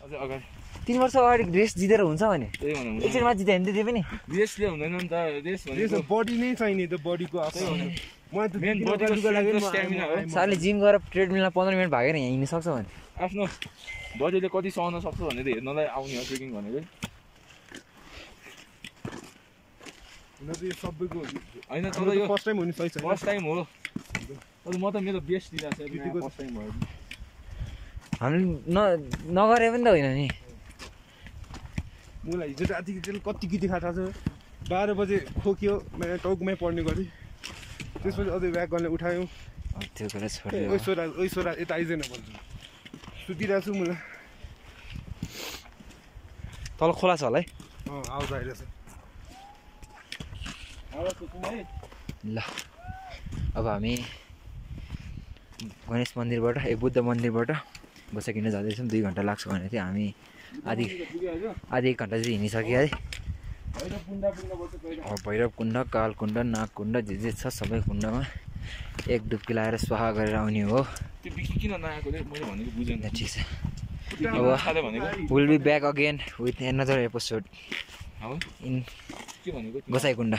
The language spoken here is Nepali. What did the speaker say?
अझै अगाडि 3 वर्ष अगाडि रेस जितेर हुन्छ भने त्यही भन्नु एकचोटिमा जिते भने त्यो पनि रेसले हुँदैन नि त रेस भनेको बडी नै चाहिने त बडीको आफै म त मेन बडीको लागि स्ट्यामिना हो साले जिम गरेर ट्रेडमिलमा 15 मिनेट भागेर यहाँ हिँड्न सक्छ भने आफ्नो बडीले कति सहन सक्छ भनेर हेर्नलाई आउने हो ट्रेकिङ भनेको न त यो सबैको हैन तर यो फर्स्ट टाइम हुनु सही छैन फर्स्ट टाइम हो तर म त मेरो बेस्ट दिइरहेको छु फर्स्ट टाइम भयो हामी नगरे पनि त होइन नि मलाई हिजो राति कति गीत खाएको छ 12 बजे खोक्यो मैले टाउकोमै पढ्ने गरेँ त्यसपछि अझै ब्याक गर्ने उठायौँ त्यो कुरा छोड्यो ओइ छोरा यता आइजेन भन्छु सुतिरहेको छु मलाई तल खोला छ होला है आवाज आइरहेछ ल अब हामी गणेश मन्दिरबाट बुद्ध मन्दिरबाट बसा किन्न जाँदैछौँ 2 घन्टा लाग्छ भनेको थियो हामी आधी 1 घन्टा चाहिँ हिँडिसक्यो है भैरव कुण्ड कालकुण्ड नागकुण्ड जे छ सबै कुण्डमा एक डुब्की लगाएर स्वाहा गरेर आउने हो त्यो बिकी किन नआएको रे मैले भनेको बुझेन ठिक छ अब will be back again with another episode in Gosaikunda